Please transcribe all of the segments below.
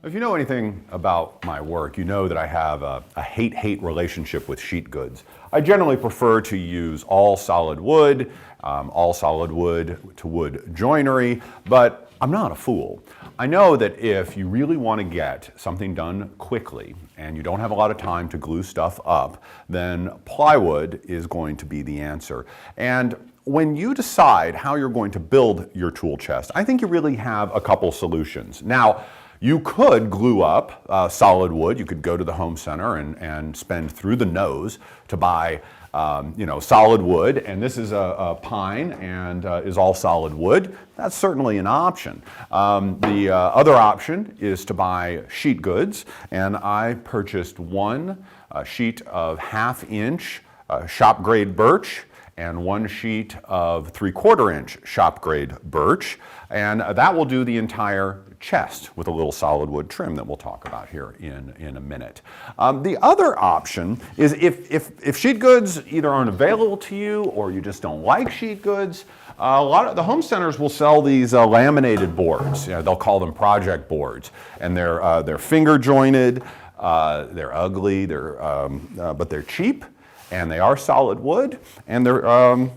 If you know anything about my work, you know that I have a hate-hate relationship with sheet goods. I generally prefer to use all solid wood to wood joinery, but I'm not a fool. I know that if you really want to get something done quickly and you don't have a lot of time to glue stuff up, then plywood is going to be the answer. And when you decide how you're going to build your tool chest, I think you really have a couple solutions. Now, you could glue up solid wood. You could go to the home center and spend through the nose to buy solid wood, and this is a pine and is all solid wood. That's certainly an option. The other option is to buy sheet goods, and I purchased one sheet of 1/2 inch shop grade birch and one sheet of 3/4 inch shop grade birch, and that will do the entire chest with a little solid wood trim that we'll talk about here in a minute. The other option is if sheet goods either aren't available to you or you just don't like sheet goods, a lot of the home centers will sell these laminated boards. They'll call them project boards, and they're finger jointed, they're ugly, but they're cheap, and they are solid wood, and they're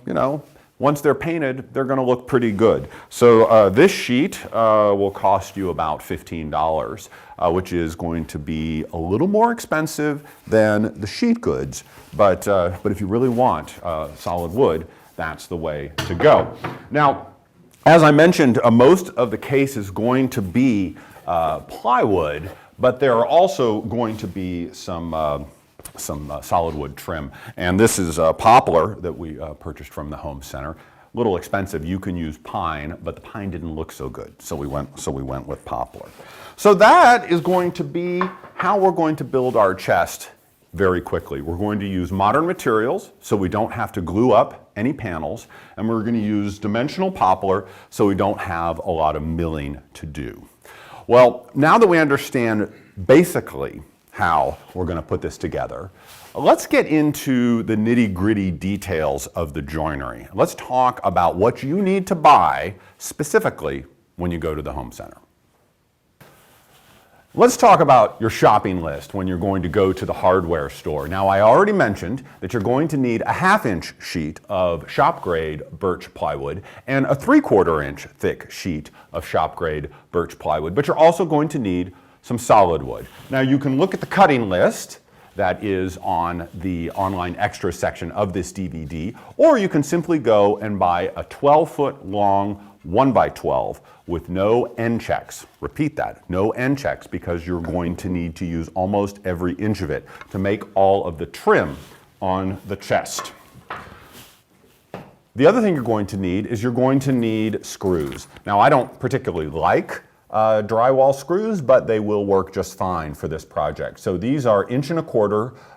once they're painted, they're going to look pretty good. So this sheet will cost you about $15, which is going to be a little more expensive than the sheet goods. But if you really want solid wood, that's the way to go. Now, as I mentioned, most of the case is going to be plywood, but there are also going to be some solid wood trim. And this is poplar that we purchased from the home center. A little expensive. You can use pine, but the pine didn't look so good, so we went with poplar. So that is going to be how we're going to build our chest very quickly. We're going to use modern materials so we don't have to glue up any panels, and we're going to use dimensional poplar so we don't have a lot of milling to do. Well, now that we understand basically how we're going to put this together, let's get into the nitty-gritty details of the joinery. Let's talk about what you need to buy specifically when you go to the home center. Let's talk about your shopping list when you're going to go to the hardware store. Now, I already mentioned that you're going to need a 1/2 inch sheet of shop grade birch plywood and a 3/4 inch thick sheet of shop grade birch plywood, but you're also going to need some solid wood. Now, you can look at the cutting list that is on the online extra section of this DVD, or you can simply go and buy a 12-foot long 1x12 with no end checks. Repeat that, no end checks, because you're going to need to use almost every inch of it to make all of the trim on the chest. The other thing you're going to need is you're going to need screws. Now, I don't particularly like drywall screws, but they will work just fine for this project. So these are 1¼ inch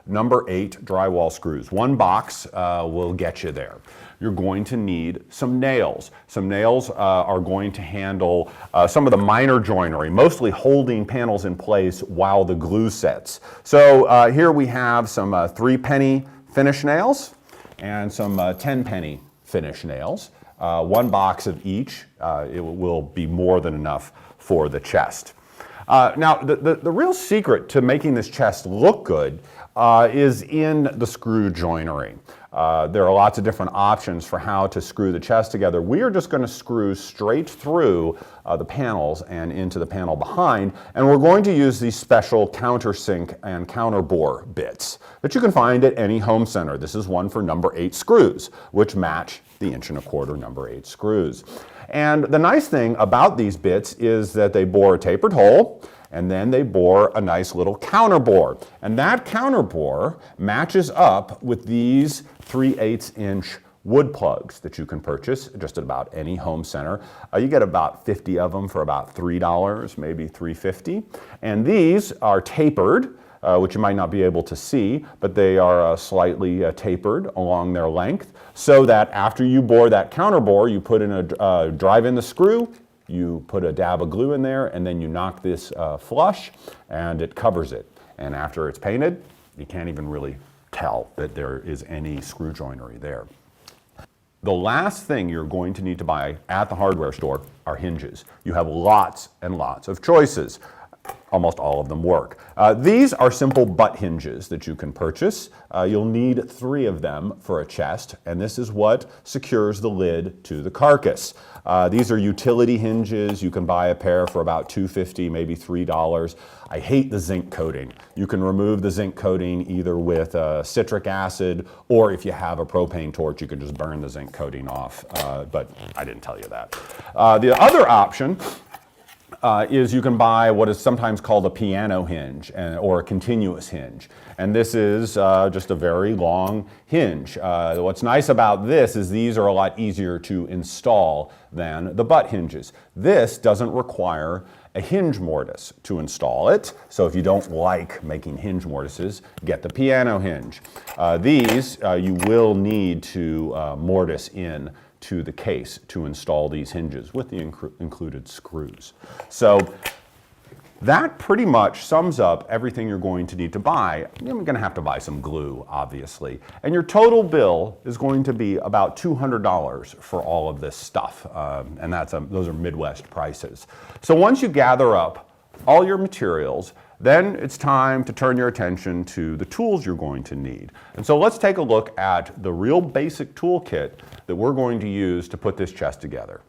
number 8 drywall screws. One box will get you there. You're going to need some nails. Some nails are going to handle some of the minor joinery, mostly holding panels in place while the glue sets. So here we have some 3-penny finish nails and some 10-penny finish nails. One box of each. It will be more than enough for the chest. Now, the real secret to making this chest look good is in the screw joinery. There are lots of different options for how to screw the chest together. We are just going to screw straight through the panels and into the panel behind, and we're going to use these special countersink and counterbore bits that you can find at any home center. This is one for number 8 screws, which match the 1¼ inch number 8 screws. And the nice thing about these bits is that they bore a tapered hole, and then they bore a nice little counterbore. And that counterbore matches up with these 3/8 inch wood plugs that you can purchase just at about any home center. You get about 50 of them for about $3, maybe $3.50. And these are tapered, which you might not be able to see, but they are slightly tapered along their length, so that after you bore that counterbore, you put in drive in the screw, you put a dab of glue in there, and then you knock this flush, and it covers it. And after it's painted, you can't even really tell that there is any screw joinery there. The last thing you're going to need to buy at the hardware store are hinges. You have lots and lots of choices. almost all of them work. These are simple butt hinges that you can purchase. You'll need 3 of them for a chest, and this is what secures the lid to the carcass. These are utility hinges. You can buy a pair for about $2.50, maybe $3. I hate the zinc coating. You can remove the zinc coating either with citric acid, or if you have a propane torch, you can just burn the zinc coating off, but I didn't tell you that. The other option is you can buy what is sometimes called a piano hinge or a continuous hinge. And this is just a very long hinge. What's nice about this is these are a lot easier to install than the butt hinges. This doesn't require a hinge mortise to install it. So if you don't like making hinge mortises, get the piano hinge. These you will need to mortise in to the case to install these hinges with the included screws. So that pretty much sums up everything you're going to need to buy. You're going to have to buy some glue, obviously. And your total bill is going to be about $200 for all of this stuff. And those are Midwest prices. So once you gather up all your materials, then it's time to turn your attention to the tools you're going to need. And so let's take a look at the real basic toolkit that we're going to use to put this chest together.